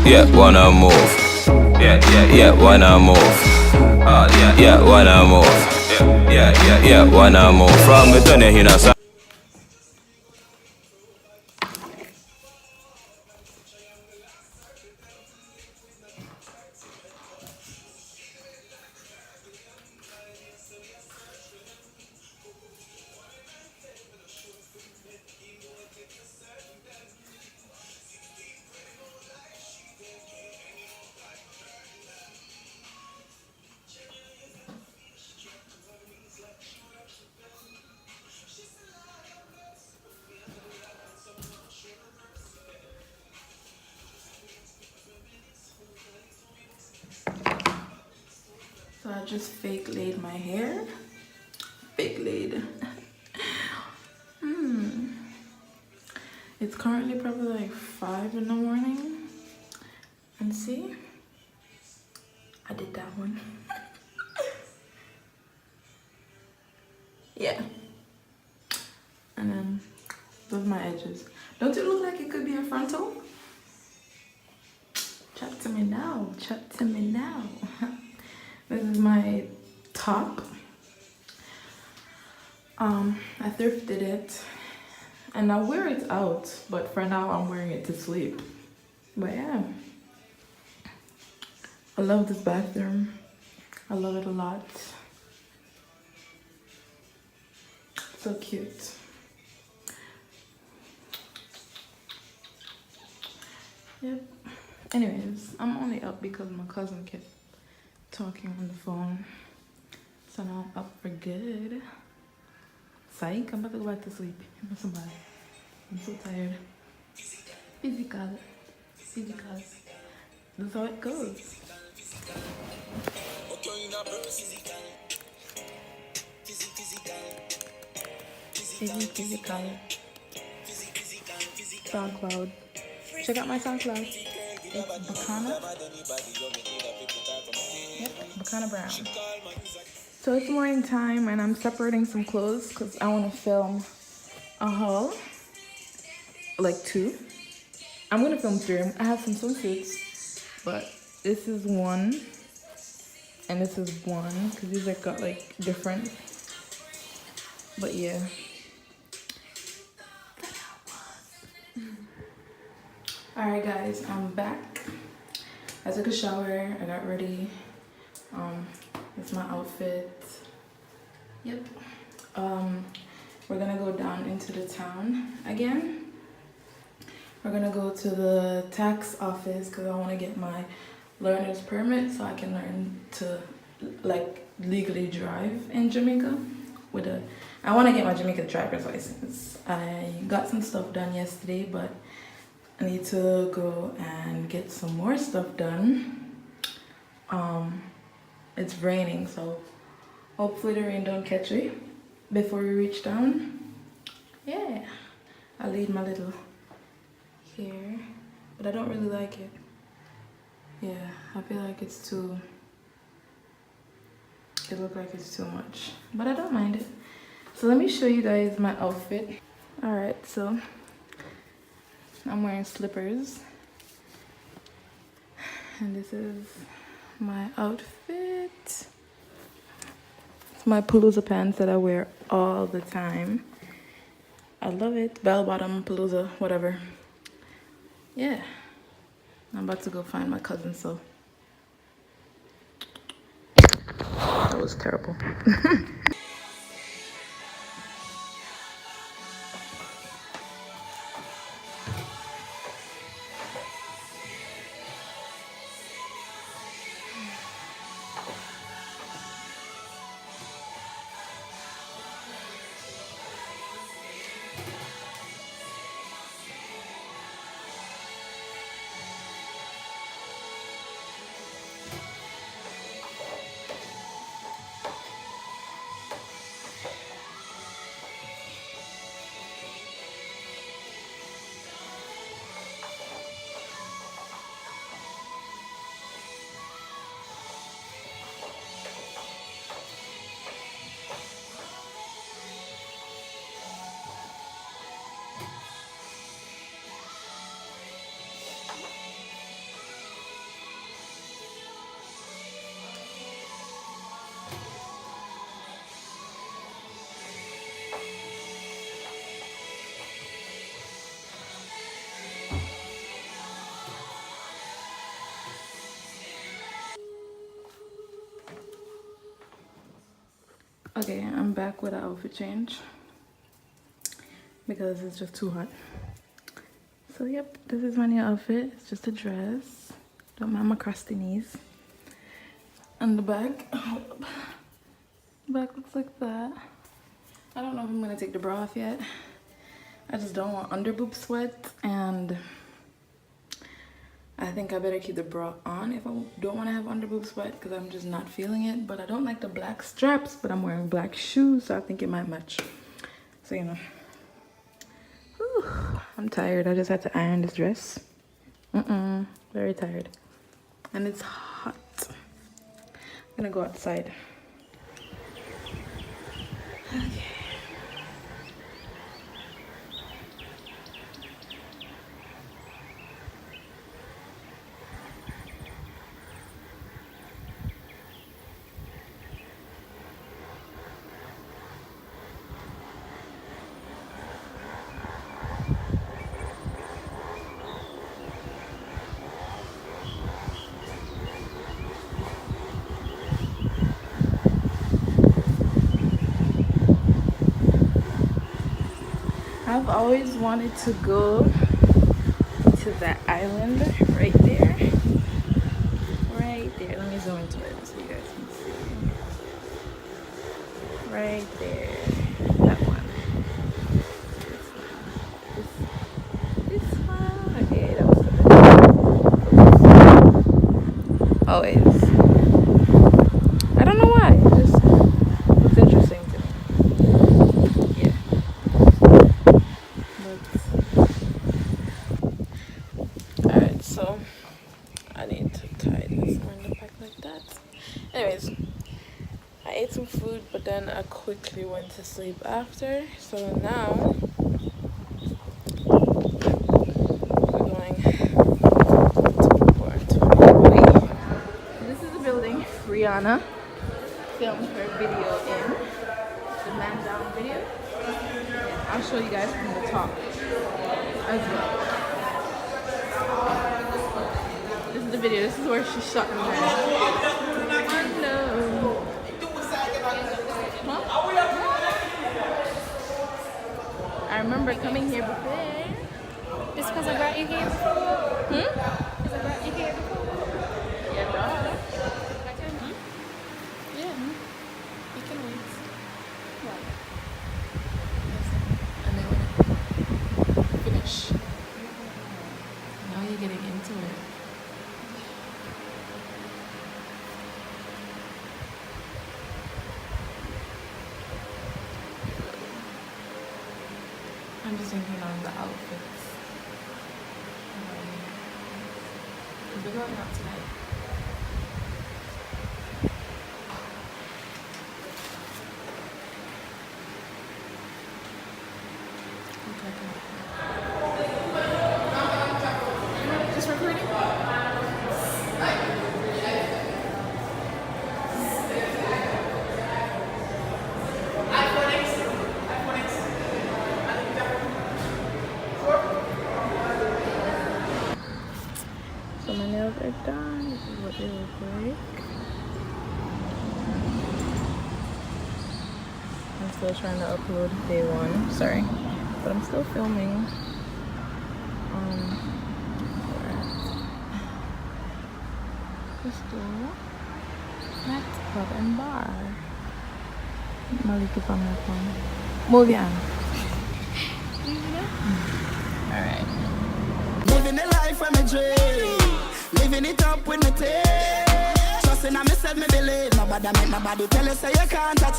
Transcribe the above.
Yeah, wanna move. Yeah, wanna move. Yeah, wanna move. Yeah, wanna move. From me to the inner. So I just fake laid my hair. Fake laid. It's currently probably like 5 in the morning. And see, I did that one. Yeah. And then those are my edges. Don't it look like it could be a frontal? Chat to me now. Chat to me now. This is my top. I thrifted it. And I wear it out, but for now I'm wearing it to sleep. But yeah. I love this bathroom. I love it a lot. So cute. Yep. Anyways, I'm only up because my cousin kept talking on the phone. So now I'm up for good. Psych, I'm about to go back to sleep. I'm somebody. I'm so tired. Physical. That's how it goes. Physical. SoundCloud. Check out my SoundCloud. It's Bacana. Yep, Bacana Brown. So it's morning time and I'm separating some clothes because I want to film a haul. Like 2. I'm going to film 3. I have some swimsuits, but this is 1 and this is 1 because these are got like different. But yeah. Alright guys, I'm back. I took a shower, I got ready. It's my outfit. Yep. We're gonna go down into the town again. We're gonna go to the tax office because I want to get my learner's permit so I can learn to like legally drive in Jamaica I want to get my Jamaica driver's license. I got some stuff done yesterday, but I need to go and get some more stuff done. It's raining, so hopefully the rain don't catch me before we reach down. Yeah, I laid my little hair, but I don't really like it. Yeah, I feel like it looks like it's too much, but I don't mind it. So let me show you guys my outfit. All right, so I'm wearing slippers and this is my outfit. It's my Palooza pants that I wear all the time. I love it. Bell bottom, Palooza, whatever. Yeah, I'm about to go find my cousin, so that was terrible. Okay, I'm back with an outfit change because it's just too hot. So yep, this is my new outfit. It's just a dress. Don't mind my crusty knees. And the back, back looks like that. I don't know if I'm gonna take the bra off yet. I just don't want under boob sweat, and I think I better keep the bra on if I don't want to have under boob sweat because I'm just not feeling it. But I don't like the black straps, but I'm wearing black shoes, so I think it might match. So you know. Whew, I'm tired. I just had to iron this dress. Very tired. And it's hot. I'm gonna go outside. Okay. I've always wanted to go to that island right there. Right there. Let me zoom into it so you guys can see. Right there. That one. This one. Okay, that was good. Always. I don't know why. It just looks interesting to me. Yeah. Alright, so I need to tie this around the back like that. Anyways, I ate some food, but then I quickly went to sleep after. So now we're going to Port. This is the building Rihanna filmed her video in. The Man Down video. I'll show you guys from the top as well. This is the video. This is where she shot in there. Hello. Huh? I remember coming here before. Just because I brought you here before? Because I brought you here before? Yeah, bro. My turn? Yeah. You can wait. What? And then when I finish, now you're getting into it. I'm just thinking of the outfits. Because we're going out tonight. Just recording? So my nails are done. This is what they look like. I'm still trying to upload day one. Sorry. But I'm still filming. We're at Crystal Nat Club and Bar. Maliki Pangapang. Movian. Alright. Living the life of my dream, living it up with my team. Trusting on myself, me believe. Nobody make nobody tell you say you can't touch.